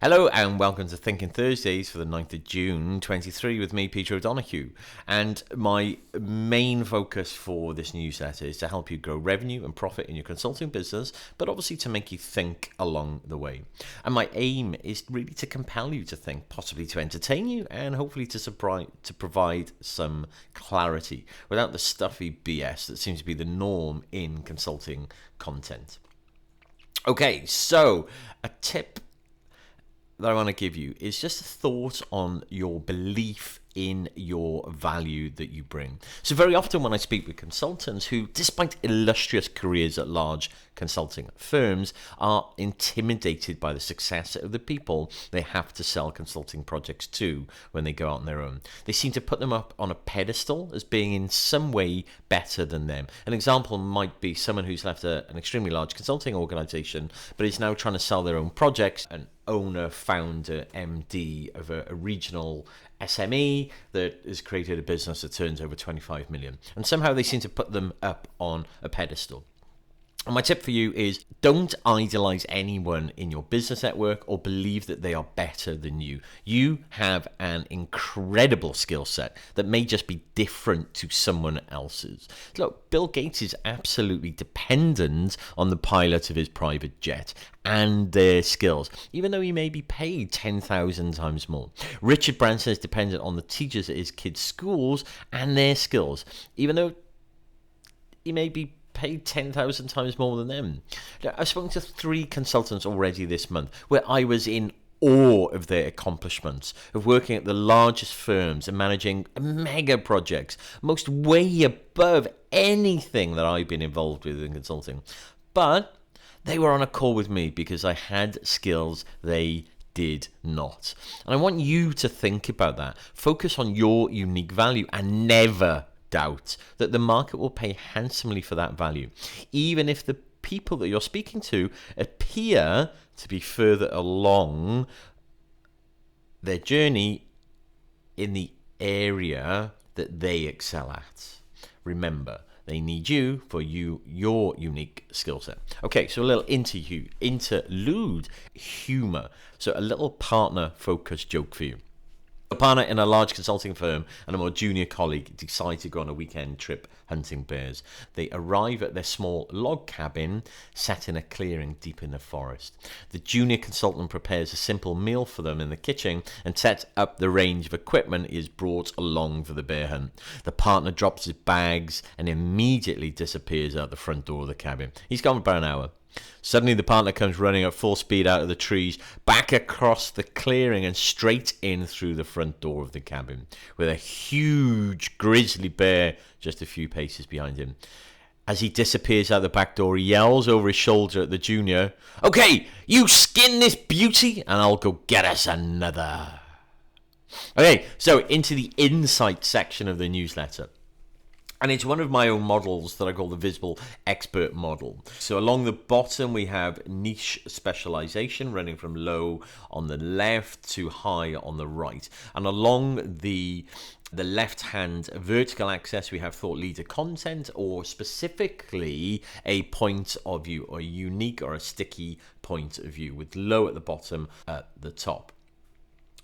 Hello and welcome to Thinking Thursdays for the 9th of June 23 with me, Peter O'Donoghue. And my main focus for this newsletter is to help you grow revenue and profit in your consulting business, but obviously to make you think along the way. And my aim is really to compel you to think, possibly to entertain you, and hopefully to provide some clarity without the stuffy BS that seems to be the norm in consulting content. Okay, so a tip that I want to give you is just a thought on your belief in your value that you bring. So very often when I speak with consultants who, despite illustrious careers at large consulting firms, are intimidated by the success of the people they have to sell consulting projects to when they go out on their own. They seem to put them up on a pedestal as being in some way better than them. An example might be someone who's left an extremely large consulting organization but is now trying to sell their own projects. An owner, founder, MD of a regional SME that has created a business that turns over 25 million. And somehow they seem to put them up on a pedestal. And my tip for you is don't idolize anyone in your business network or believe that they are better than you. You have an incredible skill set that may just be different to someone else's. Look, Bill Gates is absolutely dependent on the pilot of his private jet and their skills, even though he may be paid 10,000 times more. Richard Branson is dependent on the teachers at his kids' schools and their skills, even though he may be paid 10,000 times more than them. Now, I've spoken to 3 consultants already this month where I was in awe of their accomplishments, of working at the largest firms and managing mega projects, most way above anything that I've been involved with in consulting. But they were on a call with me because I had skills they did not. And I want you to think about that. Focus on your unique value and never doubt that the market will pay handsomely for that value, even if the people that you're speaking to appear to be further along their journey in the area that they excel at. Remember, they need you for your unique skill set. Okay, so a little interlude humor. So a little partner-focused joke for you. A partner in a large consulting firm and a more junior colleague decide to go on a weekend trip hunting bears. They arrive at their small log cabin set in a clearing deep in the forest. The junior consultant prepares a simple meal for them in the kitchen and sets up the range of equipment he has brought along for the bear hunt. The partner drops his bags and immediately disappears out the front door of the cabin. He's gone for about an hour. Suddenly the partner comes running at full speed out of the trees, back across the clearing and straight in through the front door of the cabin, with a huge grizzly bear just a few paces behind him. As he disappears out the back door, he yells over his shoulder at the junior, "Okay, you skin this beauty and I'll go get us another." Okay, so into the insight section of the newsletter. And it's one of my own models that I call the Visible Expert model. So along the bottom, we have niche specialization running from low on the left to high on the right. And along the left-hand vertical axis, we have thought leader content, or specifically a point of view, or a unique or a sticky point of view, with low at the bottom, at the top.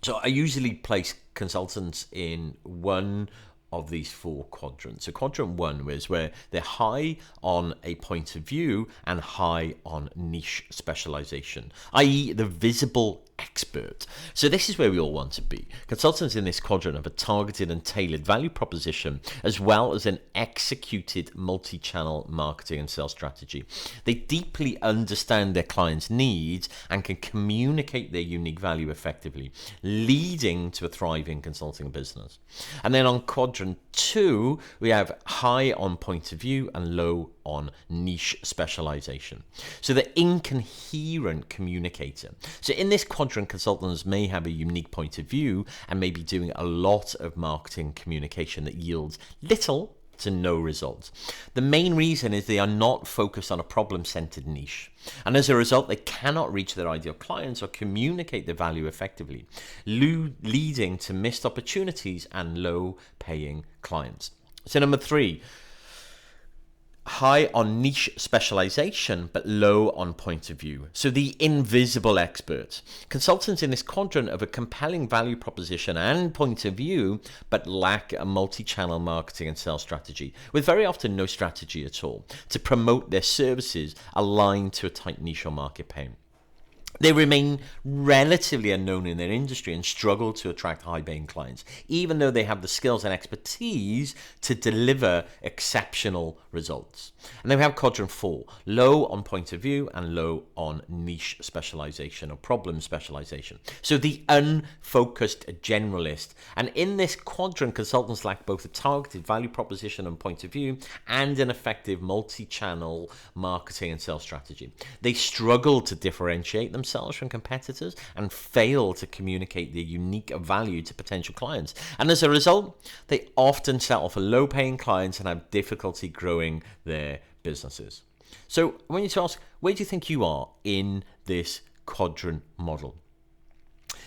So I usually place consultants in one of these 4 quadrants. So quadrant 1 is where they're high on a point of view and high on niche specialization, i.e. the visible expert. So this is where we all want to be. Consultants in this quadrant have a targeted and tailored value proposition, as well as an executed multi-channel marketing and sales strategy. They deeply understand their clients' needs and can communicate their unique value effectively, leading to a thriving consulting business. And then on quadrant 2, we have high on point of view and low on niche specialization. So the incoherent communicator. So in this quadrant, consultants may have a unique point of view and may be doing a lot of marketing communication that yields little to no results. The main reason is they are not focused on a problem-centered niche. And as a result, they cannot reach their ideal clients or communicate their value effectively, leading to missed opportunities and low-paying clients. So number 3, high on niche specialization, but low on point of view. So the invisible experts. Consultants in this quadrant have a compelling value proposition and point of view, but lack a multi-channel marketing and sales strategy, with very often no strategy at all to promote their services aligned to a tight niche or market pain. They remain relatively unknown in their industry and struggle to attract high-paying clients, even though they have the skills and expertise to deliver exceptional results. And then we have quadrant 4, low on point of view and low on niche specialization or problem specialization. So the unfocused generalist. And in this quadrant, consultants lack both a targeted value proposition and point of view and an effective multi-channel marketing and sales strategy. They struggle to differentiate themselves from competitors and fail to communicate their unique value to potential clients. And as a result, they often settle for low-paying clients and have difficulty growing their businesses. So I want you to ask, where do you think you are in this quadrant model?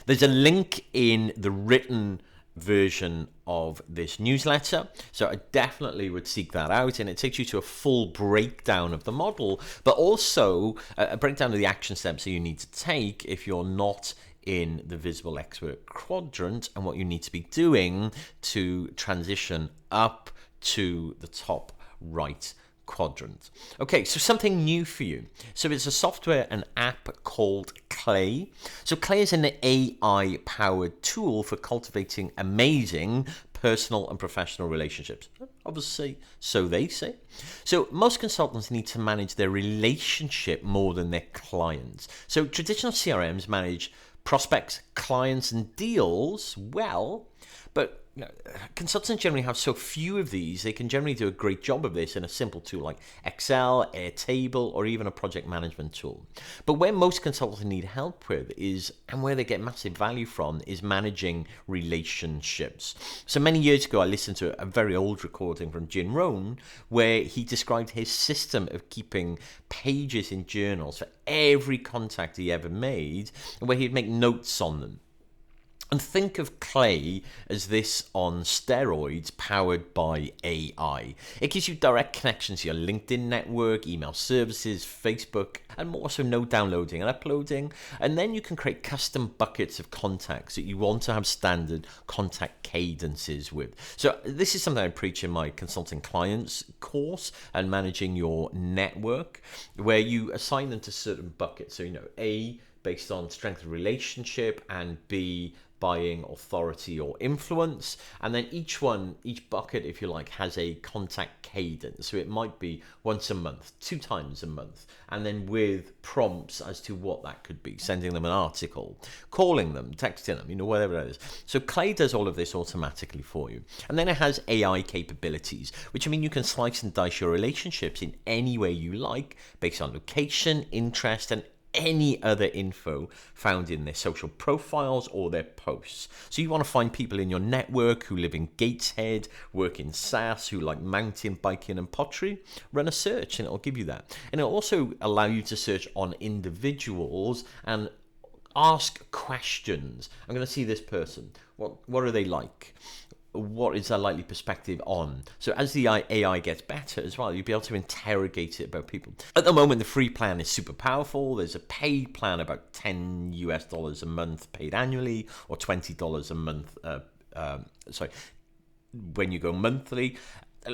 There's a link in the written version of this newsletter, so I definitely would seek that out, and it takes you to a full breakdown of the model, but also a breakdown of the action steps that you need to take if you're not in the visible expert quadrant, and what you need to be doing to transition up to the top right quadrant. Okay, so something new for you. So it's a software, an app called Clay. So Clay is an AI-powered tool for cultivating amazing personal and professional relationships. Obviously, so they say. So most consultants need to manage their relationship more than their clients. So traditional CRMs manage prospects, clients, and deals well, but consultants generally have so few of these, they can generally do a great job of this in a simple tool like Excel, Airtable, or even a project management tool. But where most consultants need help with is, and where they get massive value from, is managing relationships. So many years ago, I listened to a very old recording from Jim Rohn, where he described his system of keeping pages in journals for every contact he ever made, and where he'd make notes on them. And think of Clay as this on steroids powered by AI. It gives you direct connections to your LinkedIn network, email services, Facebook, and more, so no downloading and uploading. And then you can create custom buckets of contacts that you want to have standard contact cadences with. So this is something I preach in my consulting clients course and managing your network, where you assign them to certain buckets. So, A, based on strength of relationship, and B, buying authority or influence, and then each bucket, if you like, has a contact cadence. So it might be once a month, 2 times a month, and then with prompts as to what that could be, sending them an article, calling them, texting them, whatever it is. So Clay does all of this automatically for you. And then it has AI capabilities, which mean you can slice and dice your relationships in any way you like, based on location, interest, and any other info found in their social profiles or their posts. So you want to find people in your network who live in Gateshead, work in SaaS, who like mountain biking and pottery, run a search and it'll give you that. And it'll also allow you to search on individuals and ask questions. I'm going to see this person. What are they like? What is their likely perspective on? So as the AI gets better as well, you'll be able to interrogate it about people. At the moment, the free plan is super powerful. There's a paid plan, about $10 a month paid annually, or $20 a month, when you go monthly.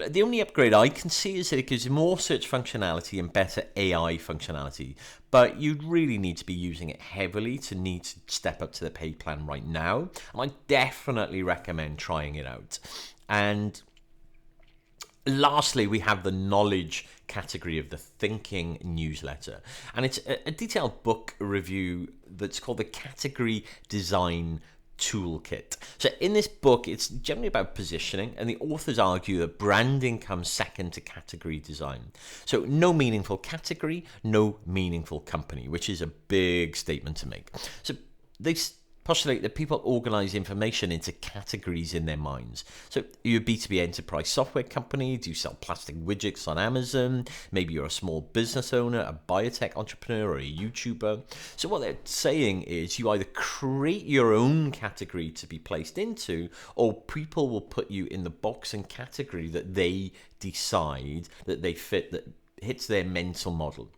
The only upgrade I can see is that it gives you more search functionality and better AI functionality, but you'd really need to be using it heavily to need to step up to the paid plan right now. And I definitely recommend trying it out. And lastly, we have the knowledge category of the Thinking newsletter. And it's a detailed book review that's called the Category Design Toolkit. So in this book, it's generally about positioning, and the authors argue that branding comes second to category design. So no meaningful category, no meaningful company, which is a big statement to make. So they postulate that people organize information into categories in their minds. So you're a B2B enterprise software company, do you sell plastic widgets on Amazon? Maybe you're a small business owner, a biotech entrepreneur, or a YouTuber. So what they're saying is you either create your own category to be placed into, or people will put you in the box and category that they decide that they fit, that hits their mental model.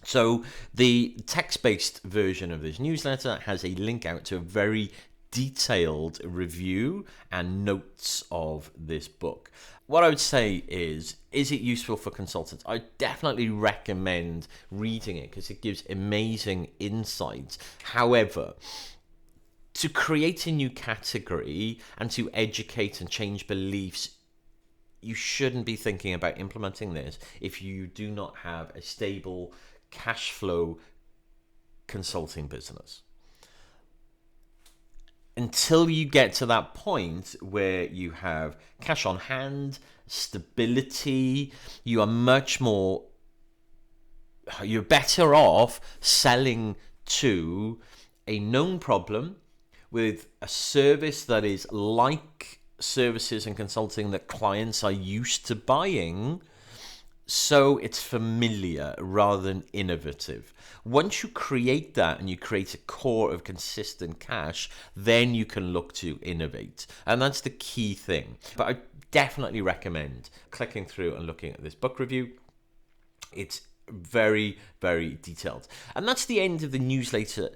So the text-based version of this newsletter has a link out to a very detailed review and notes of this book. What I would say is it useful for consultants? I definitely recommend reading it because it gives amazing insights. However, to create a new category and to educate and change beliefs, you shouldn't be thinking about implementing this if you do not have a stable cash flow consulting business. Until you get to that point where you have cash on hand, stability, you're better off selling to a known problem with a service that is like services and consulting that clients are used to buying, so it's familiar rather than innovative. Once you create that and you create a core of consistent cash, then you can look to innovate. And that's the key thing. But I definitely recommend clicking through and looking at this book review. It's very, very detailed. And that's the end of the newsletter